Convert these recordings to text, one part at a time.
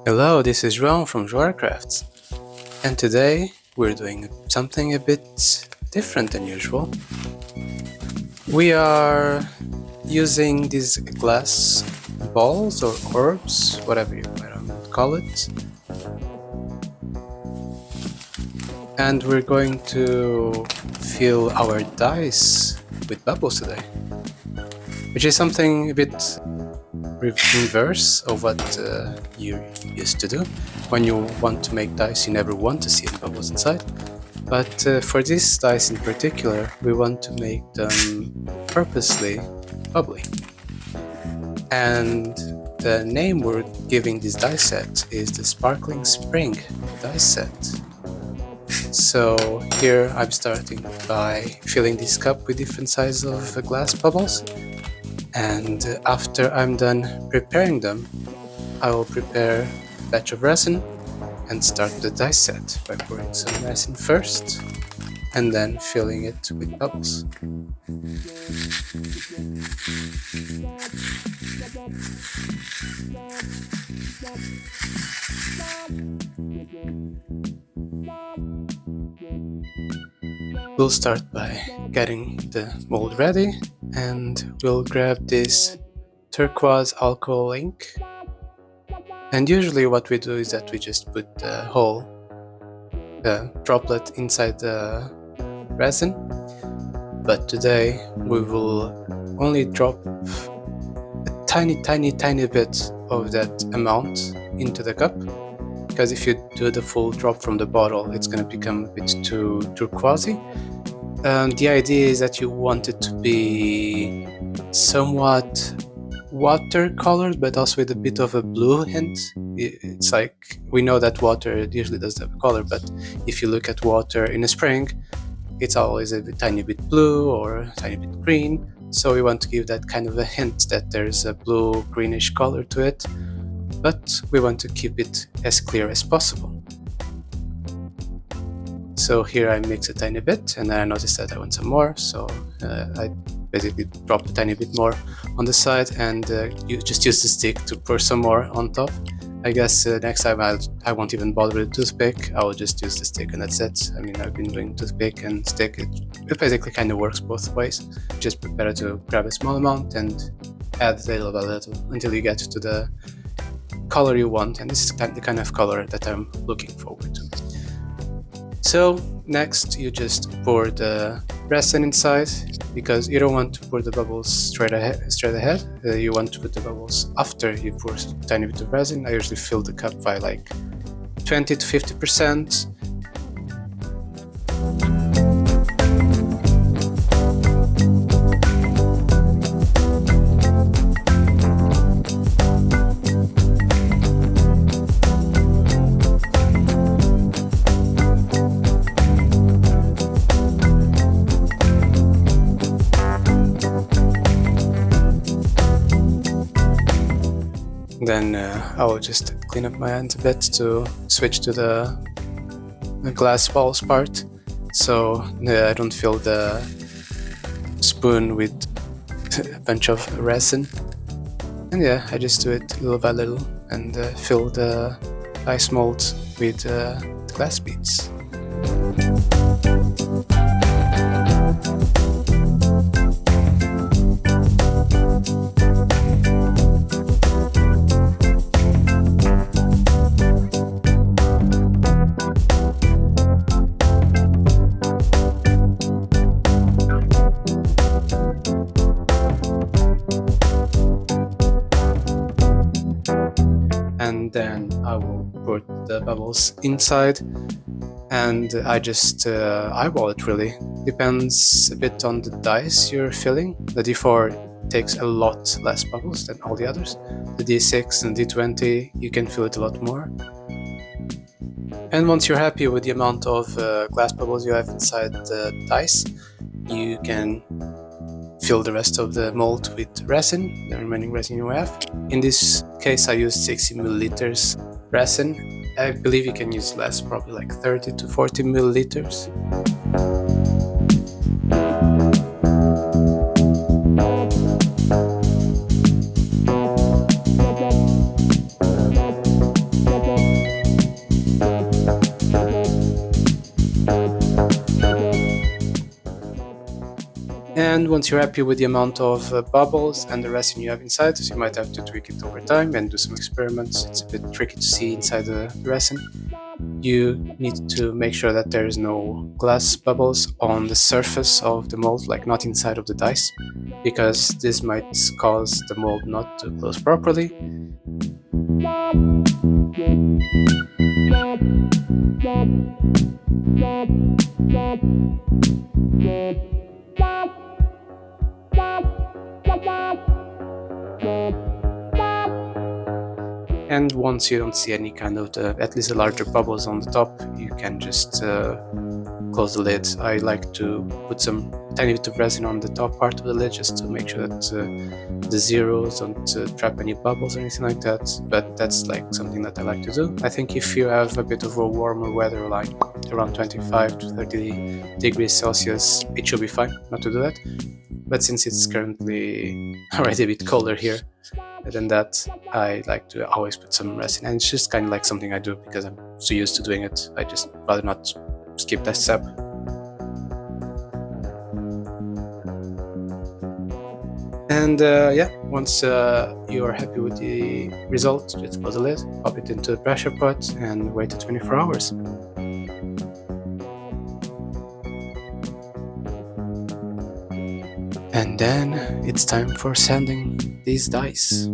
Hello, this is Ron from Joaracrafts, and today we're doing something a bit different than usual. We are using these glass balls or orbs, whatever you might call it, and we're going to fill our dice with bubbles today, which is something a bit reverse of what you used to do. When you want to make dice, you never want to see any bubbles inside. But for this dice in particular, we want to make them purposely bubbly. And the name we're giving this dice set is the Sparkling Spring dice set. So here I'm starting by filling this cup with different sizes of glass bubbles. And after I'm done preparing them, I will prepare a batch of resin and start the dice set by pouring some resin first and then filling it with bubbles. We'll start by getting the mold ready, and we'll grab this turquoise alcohol ink. And usually what we do is that we just put the whole droplet inside the resin, but today we will only drop a tiny bit of that amount into the cup, because if you do the full drop from the bottle, it's going to become a bit too turquoisey. The idea is that you want it to be somewhat watercolored, but also with a bit of a blue hint. It's like, we know that water usually doesn't have a color, but if you look at water in a spring, it's always a tiny bit blue or a tiny bit green. So we want to give that kind of a hint that there's a blue greenish color to it, but we want to keep it as clear as possible. So here I mix a tiny bit, and then I noticed that I want some more, so I basically drop a tiny bit more on the side, and you just use the stick to pour some more on top. I guess next time I won't even bother with a toothpick. I will just use the stick and that's it. I mean, I've been doing toothpick and stick. It basically kind of works both ways. Just better to grab a small amount and add little by little until you get to the color you want, and this is the kind of color that I'm looking forward to. So next you just pour the resin inside, because you don't want to pour the bubbles straight ahead. You want to put the bubbles after you pour a tiny bit of resin. I usually fill the cup by like 20 to 50%. Then I will just clean up my hands a bit to switch to the glass balls part, so I don't fill the spoon with a bunch of resin. And yeah, I just do it little by little and fill the ice mold with glass beads. And then I will put the bubbles inside, and I just eyeball it really. Depends a bit on the dice you're filling. The D4 takes a lot less bubbles than all the others. The D6 and D20, you can fill it a lot more. And once you're happy with the amount of glass bubbles you have inside the dice, you can fill the rest of the mold with resin, the remaining resin you have. In this case I used 60 milliliters resin. I believe you can use less, probably like 30 to 40 milliliters. And once you're happy with the amount of bubbles and the resin you have inside, so you might have to tweak it over time and do some experiments. It's a bit tricky to see inside the resin. You need to make sure that there is no glass bubbles on the surface of the mold, like not inside of the dice, because this might cause the mold not to close properly. And once you don't see any kind of at least the larger bubbles on the top, you can just close the lid. I like to put some tiny bit of resin on the top part of the lid just to make sure that the zeros don't trap any bubbles or anything like that. But that's like something that I like to do. I think if you have a bit of a warmer weather, like around 25 to 30 degrees Celsius, it should be fine not to do that. But since it's currently already a bit colder here than that, I like to always put some resin, and it's just kind of like something I do because I'm so used to doing it. I just rather not skip that step. And yeah, once you are happy with the result, just close the lid, pop it into the pressure pot, and wait 24 hours. And then it's time for sanding these dice.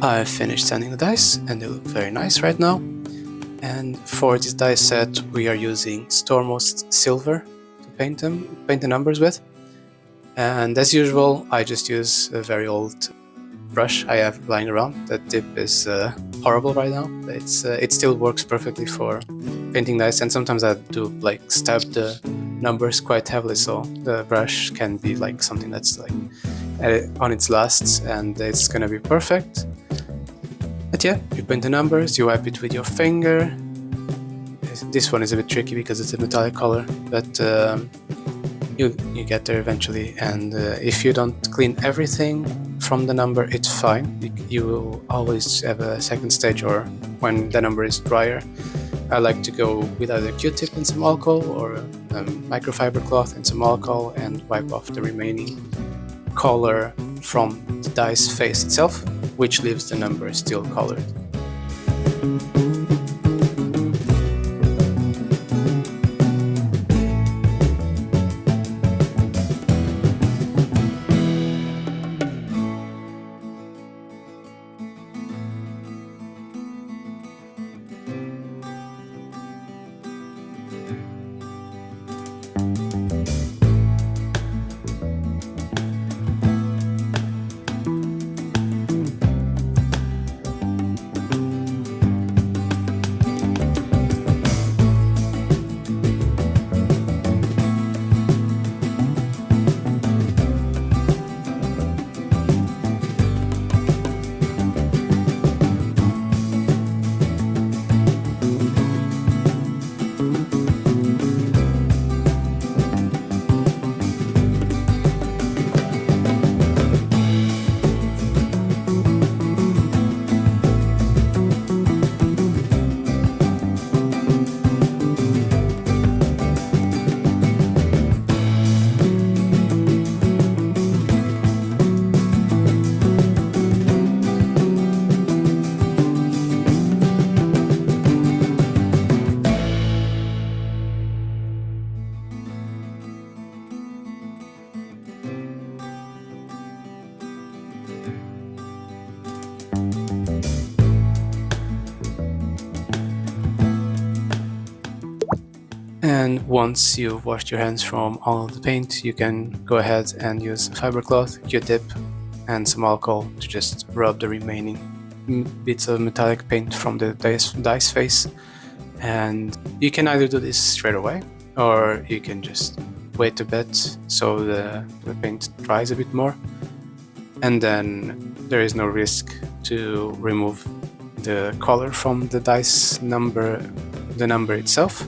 I've finished sanding the dice and they look very nice right now. And for this dice set we are using Stormmost Silver to paint the numbers with. And as usual, I just use a very old brush I have lying around. The tip is horrible right now. It still works perfectly for painting dice, and sometimes I do like stab the numbers quite heavily, so the brush can be like something that's like on its last, and it's gonna be perfect. But yeah, you paint the numbers, you wipe it with your finger. This one is a bit tricky because it's a metallic color, but you get there eventually. And if you don't clean everything from the number, it's fine. You will always have a second stage, or when the number is drier. I like to go with either Q-tip and some alcohol or microfiber cloth and some alcohol and wipe off the remaining color from the dice face itself, which leaves the number still colored. And once you've washed your hands from all of the paint, you can go ahead and use a fiber cloth, Q-tip, and some alcohol to just rub the remaining bits of metallic paint from the dice face. And you can either do this straight away, or you can just wait a bit so the paint dries a bit more, and then there is no risk to remove the color from the dice number, the number itself.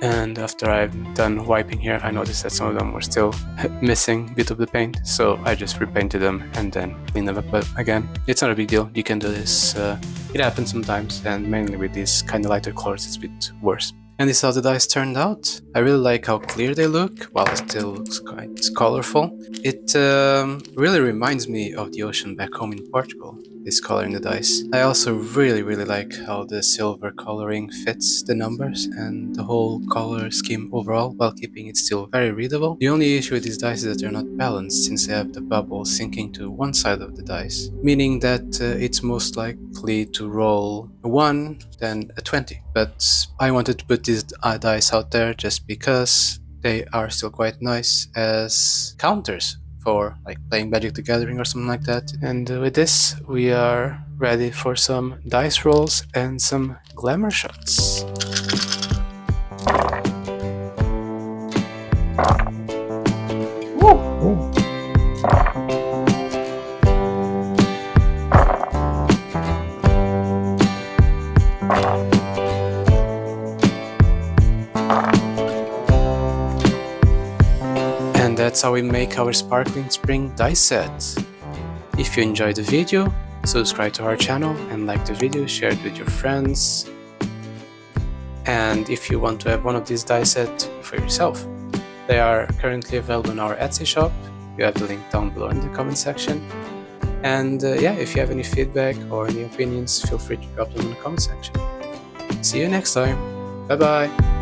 And after I've done wiping here, I noticed that some of them were still missing a bit of the paint, so I just repainted them and then cleaned them up. But again, it's not a big deal, you can do this, it happens sometimes, and mainly with these kind of lighter colors it's a bit worse. And this is how the dice turned out. I really like how clear they look, while it still looks quite colorful. It really reminds me of the ocean back home in Portugal, this color in the dice. I also really like how the silver coloring fits the numbers and the whole color scheme overall, while keeping it still very readable. The only issue with these dice is that they're not balanced, since they have the bubble sinking to one side of the dice, meaning that it's most likely to roll a 1, then a 20. But I wanted to put these dice out there just because they are still quite nice as counters for like playing Magic the Gathering or something like that. And with this, we are ready for some dice rolls and some glamour shots. Woo! And that's how we make our sparkling spring dice set. If you enjoyed the video, subscribe to our channel and like the video, share it with your friends. And if you want to have one of these dice sets for yourself, they are currently available in our Etsy shop. You have the link down below in the comment section. And yeah, if you have any feedback or any opinions, feel free to drop them in the comment section. See you next time. Bye bye.